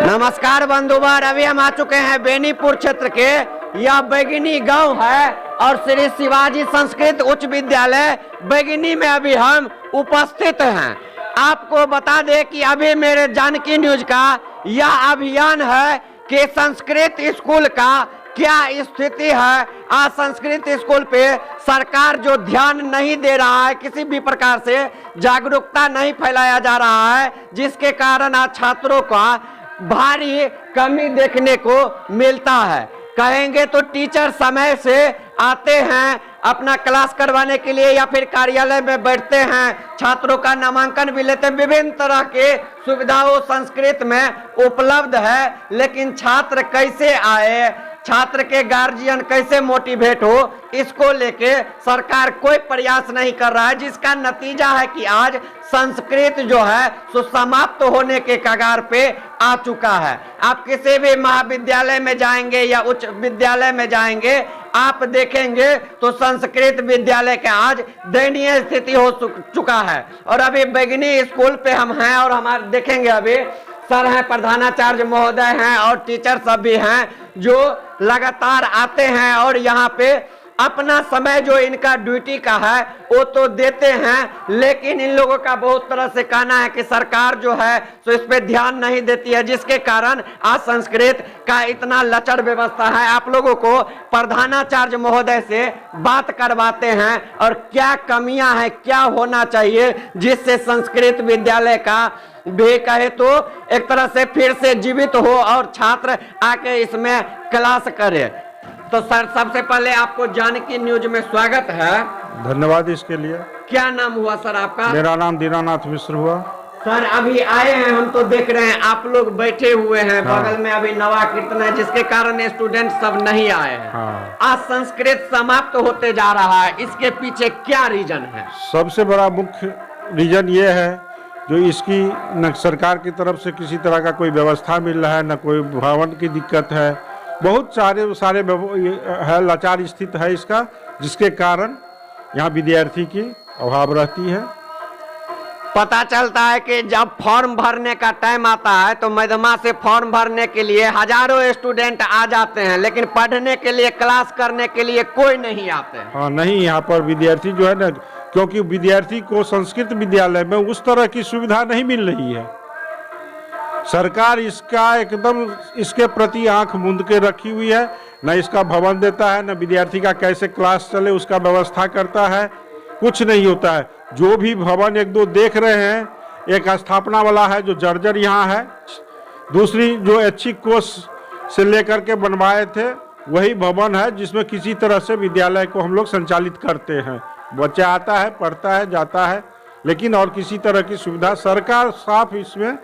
नमस्कार बंधुवार, अभी हम आ चुके हैं बेनीपुर क्षेत्र के, यह बैगिनी गांव है और श्री शिवाजी संस्कृत उच्च विद्यालय बैगिनी में अभी हम उपस्थित हैं। आपको बता दें कि अभी मेरे जानकी न्यूज का यह अभियान है कि संस्कृत स्कूल का क्या स्थिति है। आज संस्कृत स्कूल पे सरकार जो ध्यान नहीं दे रहा है, किसी भी प्रकार से जागरूकता नहीं फैलाया जा रहा है, जिसके कारण आज छात्रों का भारी कमी देखने को मिलता है। कहेंगे तो टीचर समय से आते हैं अपना क्लास करवाने के लिए या फिर कार्यालय में बैठते हैं, छात्रों का नामांकन भी लेते हैं, विभिन्न तरह के सुविधाओं संस्कृत में उपलब्ध है, लेकिन छात्र कैसे आए, छात्र के गार्जियन कैसे मोटिवेट हो, इसको लेके सरकार कोई प्रयास नहीं कर रहा है, जिसका नतीजा है कि आज संस्कृत जो है सो समाप्त होने के कगार पे आ चुका है। आप किसी भी महाविद्यालय में जाएंगे या उच्च विद्यालय में जाएंगे, आप देखेंगे तो संस्कृत विद्यालय का आज दयनीय स्थिति हो चुका है। और अभी बैगिनी स्कूल पे हम हैं और हमारे देखेंगे अभी सर हैं, प्रधानाचार्य महोदय हैं और टीचर सब भी हैं जो लगातार आते हैं और यहाँ पे अपना समय जो इनका ड्यूटी का है वो तो देते हैं, लेकिन इन लोगों का बहुत तरह से कहना है कि सरकार जो है तो इस पे ध्यान नहीं देती है, जिसके कारण आज संस्कृत का इतना लचर व्यवस्था है। आप लोगों को प्रधानाचार्य महोदय से बात करवाते हैं और क्या कमियां हैं, क्या होना चाहिए जिससे संस्कृत विद्यालय का भी कहे तो एक तरह से फिर से जीवित हो और छात्र आके इसमें क्लास करे। तो सर, सबसे पहले आपको जानकी न्यूज में स्वागत है। धन्यवाद इसके लिए। क्या नाम हुआ सर आपका? मेरा नाम दीनानाथ मिश्र हुआ। सर अभी आए हैं, हम तो देख रहे हैं आप लोग बैठे हुए हैं, हाँ। बगल में अभी नवा कीर्तन है, जिसके कारण स्टूडेंट सब नहीं आए हैं। हाँ। आज संस्कृत समाप्त होते जा रहा है, इसके पीछे क्या रीजन है? सबसे बड़ा मुख्य रीजन ये है जो इसकी न सरकार की तरफ से किसी तरह का कोई व्यवस्था मिल रहा है, न कोई भवन की दिक्कत है, बहुत सारे है, लाचार स्थित है इसका, जिसके कारण यहाँ विद्यार्थी की अभाव रहती है। पता चलता है कि जब फॉर्म भरने का टाइम आता है तो मध्यमा से फॉर्म भरने के लिए हजारों स्टूडेंट आ जाते हैं, लेकिन पढ़ने के लिए, क्लास करने के लिए कोई नहीं आते हैं। हाँ, नहीं, यहाँ पर विद्यार्थी जो है ना, क्योंकि विद्यार्थी को संस्कृत विद्यालय में उस तरह की सुविधा नहीं मिल रही है। सरकार इसका एकदम इसके प्रति आंख मूंद के रखी हुई है, न इसका भवन देता है, न विद्यार्थी का कैसे क्लास चले उसका व्यवस्था करता है, कुछ नहीं होता है। जो भी भवन एक दो देख रहे हैं, एक स्थापना वाला है जो जर्जर यहाँ है, दूसरी जो ऐच्छिक कोष से लेकर के बनवाए थे वही भवन है, जिसमें किसी तरह से विद्यालय को हम लोग संचालित करते हैं। बच्चा आता है, पढ़ता है, जाता है, लेकिन और किसी तरह की सुविधा सरकार साफ इसमें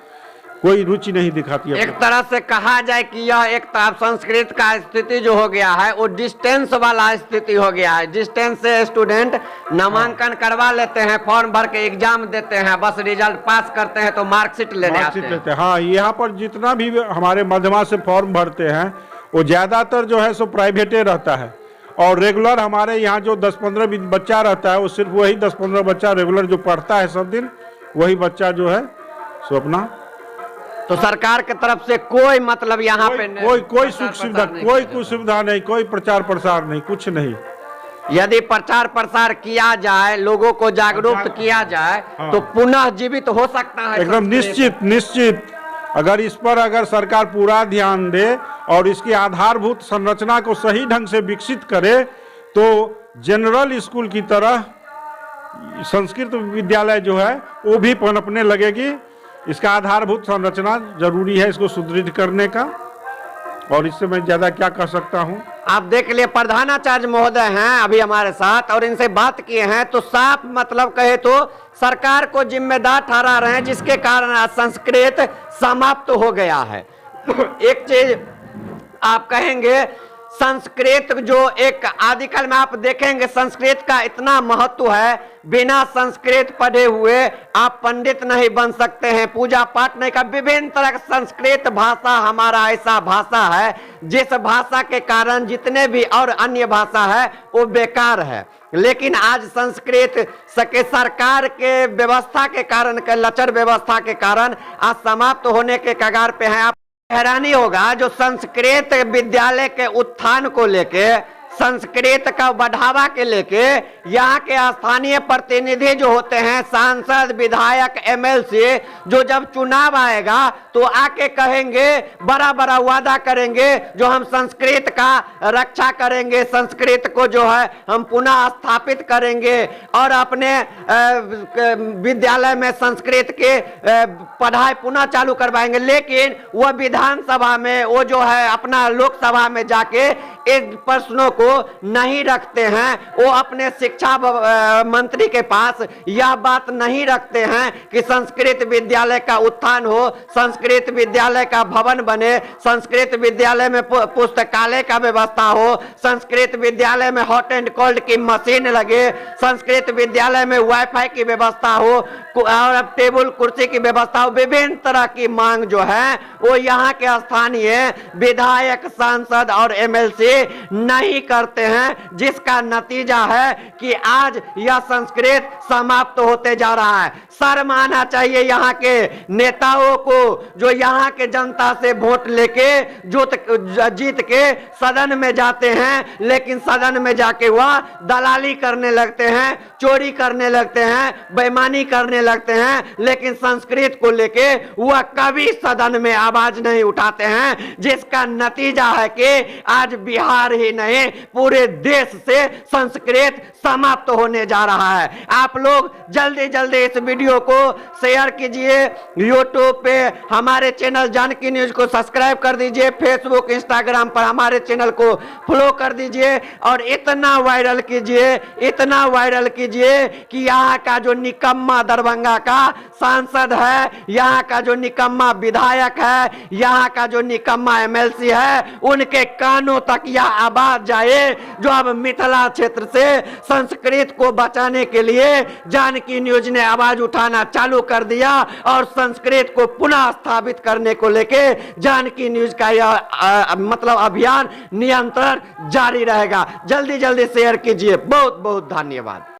कोई रुचि नहीं दिखाती है। एक तरह से कहा जाए कि यह एक तरफ संस्कृत का स्थिति जो हो गया है वो डिस्टेंस वाला स्थिति हो गया है। डिस्टेंस से स्टूडेंट नामांकन करवा लेते हैं, फॉर्म भर के एग्जाम देते हैं, बस रिजल्ट पास करते हैं तो मार्कशीट लेने आते हैं। हाँ, यहाँ पर जितना भी हमारे मध्यमा से फॉर्म भरते हैं वो ज्यादातर जो है सो प्राइवेटे रहता है, और रेगुलर हमारे यहाँ जो 10-15 बच्चा रहता है वो सिर्फ वही 10-15 बच्चा रेगुलर जो पढ़ता है सब दिन, वही बच्चा जो है सो अपना। तो सरकार की तरफ से कोई मतलब यहाँ पे कोई सुख सुविधा, कोई सुविधा नहीं, कोई प्रचार प्रसार नहीं, कुछ नहीं। यदि प्रचार प्रसार किया जाए, लोगों को जागरूक किया जाए, हाँ। तो पुनः जीवित हो सकता है एकदम निश्चित। अगर इस पर अगर सरकार पूरा ध्यान दे और इसकी आधारभूत संरचना को सही ढंग से विकसित करे तो जनरल स्कूल की तरह संस्कृत विद्यालय जो है वो भी पनपने लगेगी। इसका आधारभूत संरचना जरूरी है इसको सुदृढ़ करने का, और इससे मैं ज्यादा क्या कर सकता हूँ। आप देख लिए प्रधानाचार्य महोदय हैं अभी हमारे साथ और इनसे बात किए हैं तो साफ मतलब कहे तो सरकार को जिम्मेदार ठहरा रहे हैं, जिसके कारण आज संस्कृत समाप्त हो गया है। एक चीज आप कहेंगे, संस्कृत जो एक आदिकाल में आप देखेंगे संस्कृत का इतना महत्व है, बिना संस्कृत पढ़े हुए आप पंडित नहीं बन सकते हैं, पूजा पाठ नहीं कर, विभिन्न तरह का संस्कृत भाषा हमारा ऐसा भाषा है जिस भाषा के कारण जितने भी और अन्य भाषा है वो बेकार है। लेकिन आज संस्कृत सरकार के व्यवस्था के कारण, के लचर व्यवस्था के कारण आज समाप्त होने के कगार पे है। आप हैरानी होगा जो संस्कृत विद्यालय के उत्थान को लेके, संस्कृत का बढ़ावा के लेके यहाँ के स्थानीय प्रतिनिधि जो होते हैं, सांसद, विधायक, एमएलसी, जो जब चुनाव आएगा तो आके कहेंगे, बड़ा बड़ा वादा करेंगे, जो हम संस्कृत का रक्षा करेंगे, संस्कृत को जो है हम पुनः स्थापित करेंगे और अपने विद्यालय में संस्कृत के पढ़ाई पुनः चालू करवाएंगे। लेकिन वह विधानसभा में, वो जो है अपना लोकसभा में जाके इन प्रश्नों को नहीं रखते हैं। वो अपने शिक्षा मंत्री के पास यह बात नहीं रखते हैं कि संस्कृत विद्यालय का उत्थान हो, संस्कृत विद्यालय का भवन बने, संस्कृत विद्यालय में पुस्तकालय का व्यवस्था हो, संस्कृत विद्यालय में हॉट एंड कोल्ड की मशीन लगे, संस्कृत विद्यालय में वाईफाई की व्यवस्था हो और टेबल कुर्सी की व्यवस्था हो। विभिन्न तरह की मांग जो है वो यहाँ के स्थानीय विधायक, सांसद और एमएलसी नहीं करते हैं, जिसका नतीजा है कि आज यह संस्कृत समाप्त होते जा रहा है। शर्म आना चाहिए यहाँ के नेताओं को, जो यहाँ के जनता से वोट लेके जीत के सदन में जाते हैं, लेकिन सदन में जाके वह दलाली करने लगते हैं, चोरी करने लगते हैं, बेईमानी करने लगते हैं, लेकिन संस्कृत को लेके वह कभी सदन में आवाज नहीं उठाते हैं, जिसका नतीजा है कि आज बिहार ही नहीं पूरे देश से संस्कृत समाप्त होने जा रहा है। आप लोग जल्दी जल्दी इस वीडियो को शेयर कीजिए, यूट्यूब पे हमारे चैनल जानकी न्यूज को सब्सक्राइब कर दीजिए, फेसबुक, इंस्टाग्राम पर हमारे चैनल को फॉलो कर दीजिए और इतना वायरल कीजिए, इतना वायरल कीजिए कि यहाँ का जो निकम्मा दरभंगा का सांसद है, यहाँ का जो निकम्मा विधायक है, यहाँ का जो निकम्मा एमएलसी है, उनके कानों तक यह आवाज जाए जो अब मिथिला क्षेत्र से संस्कृत को बचाने के लिए जानकी न्यूज ने आवाज उठाना चालू कर दिया और संस्कृत को पुनः स्थापित करने को लेके जानकी न्यूज का यह मतलब अभियान निरंतर जारी रहेगा। जल्दी जल्दी शेयर कीजिए। बहुत बहुत धन्यवाद।